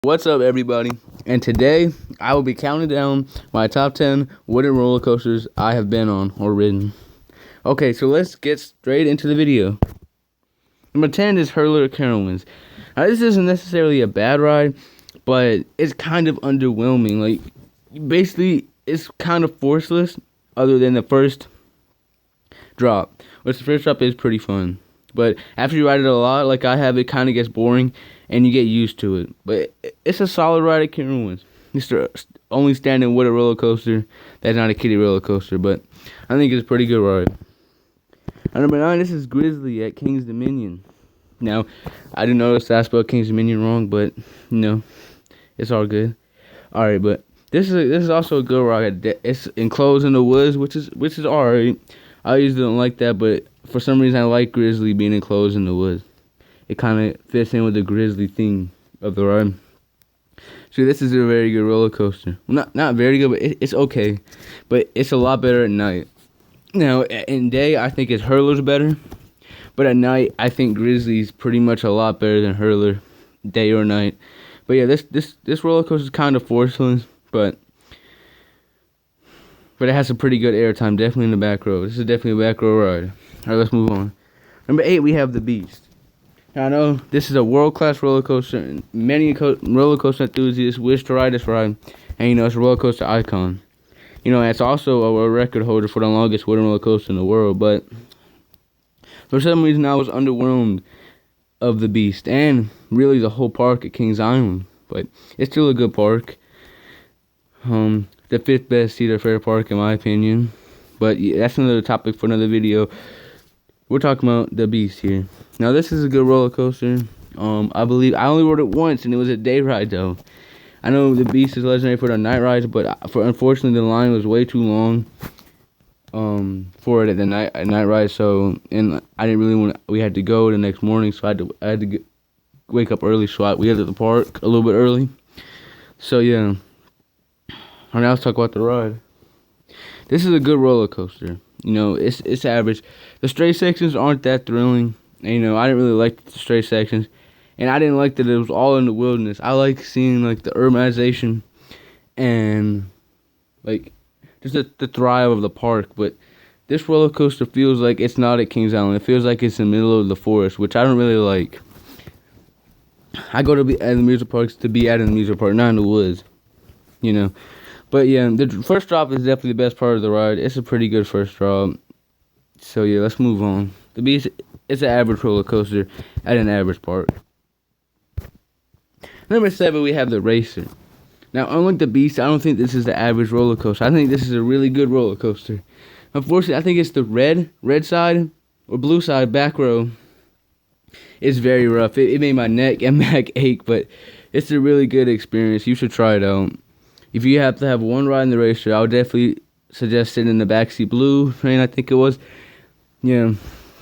What's up, everybody? And today I will be counting down my top 10 wooden roller coasters I have been on or ridden. Okay, so let's get straight into the video. Number 10 is Hurler Carowinds. Now, this isn't necessarily a bad ride, but it's kind of underwhelming. Basically, it's kind of forceless, other than the first drop, which the first drop is pretty fun. But after you ride it a lot, like I have, it kind of gets boring, and you get used to it. But it's a solid ride at Carowinds. It's the only standing wooden roller coaster that's not a kiddie roller coaster, but I think it's a pretty good ride. At number 9, this is Grizzly at King's Dominion. Now, I did notice I spelled King's Dominion wrong, but it's all good. All right, but this is also a good ride. It's enclosed in the woods, which is all right. I usually don't like that, but for some reason I like Grizzly being enclosed in the woods. It kind of fits in with the Grizzly theme of the ride. So this is a very good roller coaster. Well, not very good, but it's okay. But it's a lot better at night. Now, in day, I think Hurler's better. But at night, I think Grizzly's pretty much a lot better than Hurler, day or night. But yeah, this roller coaster is kind of forceless, but it has a pretty good airtime, definitely in the back row. This is definitely a back row ride. Alright, let's move on. Number 8, we have the Beast. Now, I know this is a world-class roller coaster, and many roller coaster enthusiasts wish to ride this ride, and it's a roller coaster icon. It's also a record holder for the longest wooden roller coaster in the world, but for some reason I was underwhelmed of the Beast, and really the whole park at Kings Island, but it's still a good park. The 5th best Cedar Fair park in my opinion, but yeah, that's another topic for another video. We're talking about the Beast here. Now, this is a good roller coaster. I believe I only rode it once, and it was a day ride though. I know the Beast is legendary for the night rides, but unfortunately the line was way too long for it at the night ride. So, and I didn't really want. We had to go the next morning, so I had to wake up early. So we had to the park a little bit early. So yeah. All right, now let's talk about the ride. This is a good roller coaster. It's average. The straight sections aren't that thrilling. And, I didn't really like the straight sections. And I didn't like that it was all in the wilderness. I like seeing, the urbanization and, just the thrive of the park. But this roller coaster feels like it's not at Kings Island. It feels like it's in the middle of the forest, which I don't really like. I go to be at the amusement parks to be at an amusement park, not in the woods. But yeah, the first drop is definitely the best part of the ride. It's a pretty good first drop. So yeah, let's move on. The Beast is an average roller coaster at an average park. Number 7, we have the Racer. Now, unlike the Beast, I don't think this is the average roller coaster. I think this is a really good roller coaster. Unfortunately, I think it's the red side or blue side back row. It's very rough. It made my neck and back ache, but it's a really good experience. You should try it out. If you have to have one ride in the Racer, I would definitely suggest sitting in the backseat blue train, I think it was. Yeah,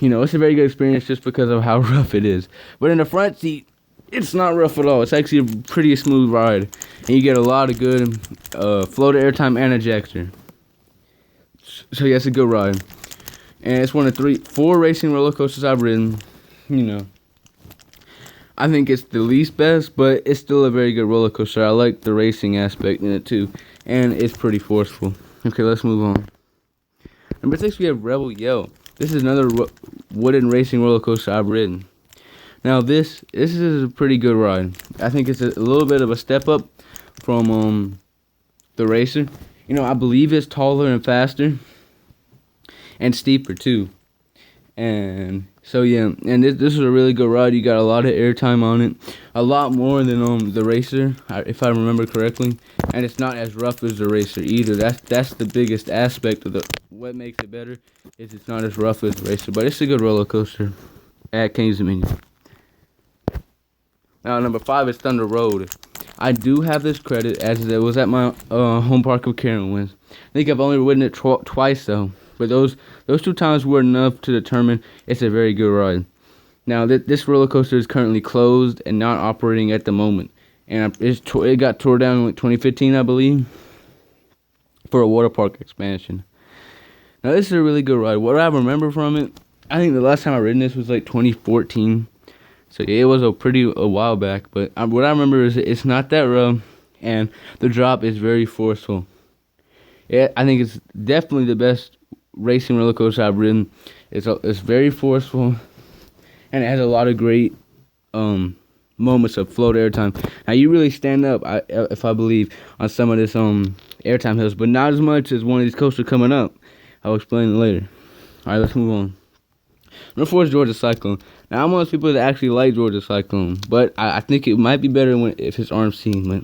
it's a very good experience just because of how rough it is. But in the front seat, it's not rough at all. It's actually a pretty smooth ride. And you get a lot of good floater airtime and ejector. So yeah, it's a good ride. And it's one of 4 racing roller coasters I've ridden. I think it's the least best, but it's still a very good roller coaster. I like the racing aspect in it too, and it's pretty forceful. Okay, let's move on. Number 6, we have Rebel Yell. This is another wooden racing roller coaster I've ridden. Now this is a pretty good ride. I think it's a little bit of a step up from the Racer. I believe it's taller and faster, and steeper too. And so yeah, and this is a really good ride. You got a lot of airtime on it, a lot more than the Racer, if I remember correctly. And it's not as rough as the Racer either. That's the biggest aspect of what makes it better, is it's not as rough as the Racer. But it's a good roller coaster at Kings Dominion. Now, number 5 is Thunder Road. I do have this credit as it was at my home park of Carowinds. I think I've only ridden it twice though. But those 2 times were enough to determine it's a very good ride. Now, this roller coaster is currently closed and not operating at the moment. And it got tore down in 2015, I believe, for a water park expansion. Now, this is a really good ride. What I remember from it, I think the last time I ridden this was 2014. So yeah, it was a while back, but what I remember is it's not that rough, and the drop is very forceful. Yeah, I think it's definitely the best racing roller coaster I've ridden. It's very forceful, and it has a lot of great moments of float airtime. Now you really stand up, if I believe, on some of this airtime hills, but not as much as one of these coasters coming up. I'll explain it later. All right, let's move on. Number 4 is Georgia Cyclone. Now I'm one of those people that actually like Georgia Cyclone, but I think it might be better if it's RMC. But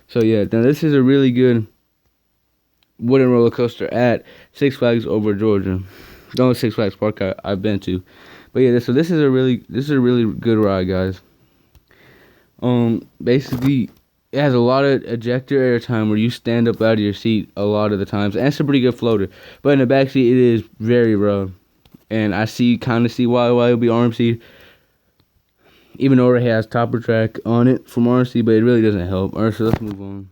so yeah, now this is a really good wooden roller coaster at Six Flags Over Georgia. The only Six Flags park I've been to. But yeah, so this is a really good ride, guys. Basically, it has a lot of ejector airtime where you stand up out of your seat a lot of the times, and it's a pretty good floater. But in the back seat, it is very rough, and I kind of see why it'll be RMC, even though it has topper track on it from RMC, but it really doesn't help. Alright, so let's move on.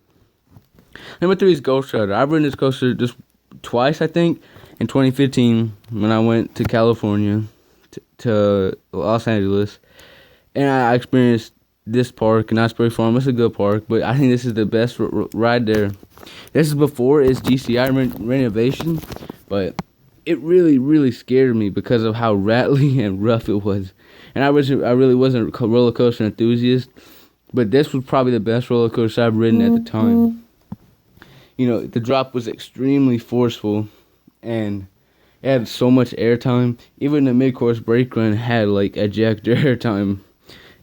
Number 3 is Ghost Rider. I've ridden this coaster just twice, I think, in 2015 when I went to California, to Los Angeles, and I experienced this park, and Osprey Farm. It's a good park, but I think this is the best ride there. This is before its GCI renovation, but it really scared me because of how rattly and rough it was. And I really wasn't a roller coaster enthusiast, but this was probably the best roller coaster I've ridden at the time. You know, the drop was extremely forceful, and it had so much airtime. Even the mid-course brake run had like ejector airtime,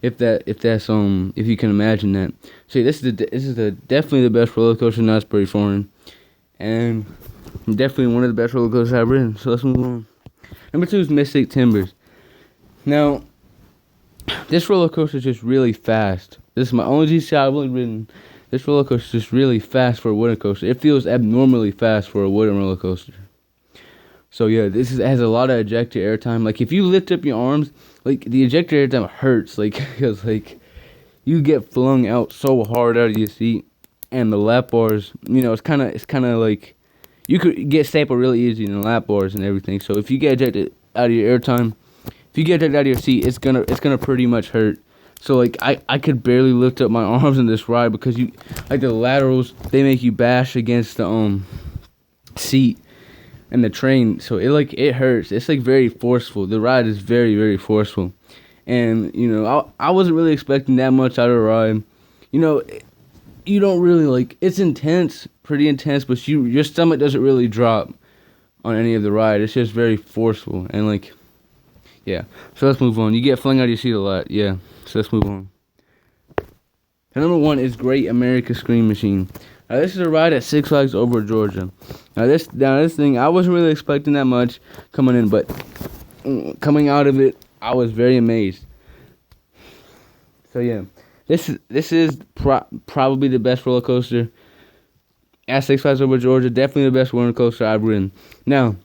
if you can imagine that. So this is definitely the best roller coaster in Osprey Farm, and definitely one of the best roller coasters I've ridden. So let's move on. Number 2 is Mystic Timbers. Now, this roller coaster is just really fast. This is my only GCI I've really ridden. This roller coaster is just really fast for a wooden coaster. It feels abnormally fast for a wooden roller coaster. So yeah, it has a lot of ejector airtime. Like if you lift up your arms, like the ejector airtime hurts, like because like you get flung out so hard out of your seat, and the lap bars, you know, it's kind of like you could get stapled really easy in the lap bars and everything. So if you get ejected out of your airtime, if you get ejected out of your seat, it's gonna pretty much hurt. So like I could barely lift up my arms in this ride because the laterals, they make you bash against the seat and the train, so it hurts. It's like very forceful. The ride is very forceful, and you know I wasn't really expecting that much out of the ride. You know, you don't really it's intense, pretty intense, but your stomach doesn't really drop on any of the ride. It's just very forceful, and yeah. So let's move on. You get flung out of your seat a lot, yeah. So let's move on. And number 1 is Great America Scream Machine. Now this is a ride at Six Flags Over Georgia. Now this thing, I wasn't really expecting that much coming in, but coming out of it, I was very amazed. So yeah, this is probably the best roller coaster at Six Flags Over Georgia. Definitely the best roller coaster I've ridden. Now,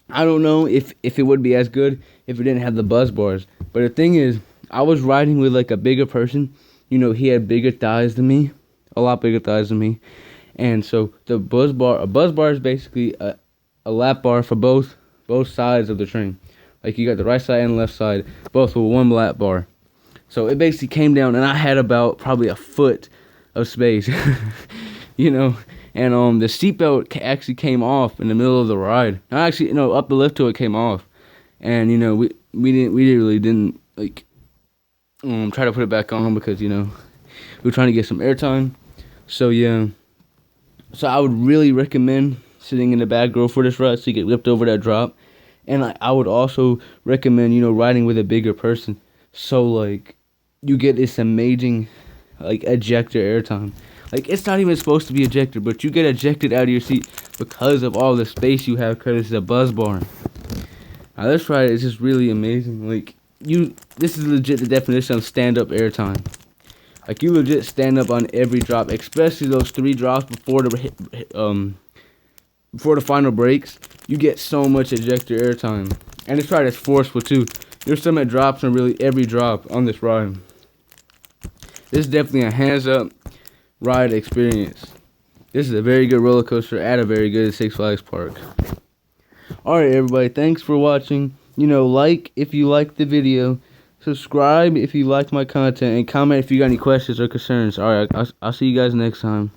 I don't know if it would be as good if it didn't have the buzz bars. But the thing is, I was riding with a bigger person. You know, he had bigger thighs than me. A lot bigger thighs than me, and so a buzz bar is basically a lap bar for both sides of the train. Like you got the right side and left side, both with one lap bar. So it basically came down, and I had about probably a foot of space, you know. And the seatbelt actually came off in the middle of the ride. Up the lift till it came off, and you know we really didn't try to put it back on because you know we were trying to get some airtime. So yeah, so I would really recommend sitting in the back row for this ride so you get whipped over that drop, and I would also recommend riding with a bigger person so you get this amazing ejector airtime. It's not even supposed to be ejected, but you get ejected out of your seat because of all the space you have because it's a buzz bar. Now this ride is just really amazing. This is legit the definition of stand-up airtime. You legit stand up on every drop, especially those 3 drops before the final brakes. You get so much ejector airtime, and this ride is forceful too. Your stomach drops on really every drop on this ride. This is definitely a hands-up ride experience. This is a very good roller coaster at a very good Six Flags park. Alright everybody, thanks for watching. If you liked the video, subscribe if you like my content, and comment if you got any questions or concerns. Alright, I'll see you guys next time.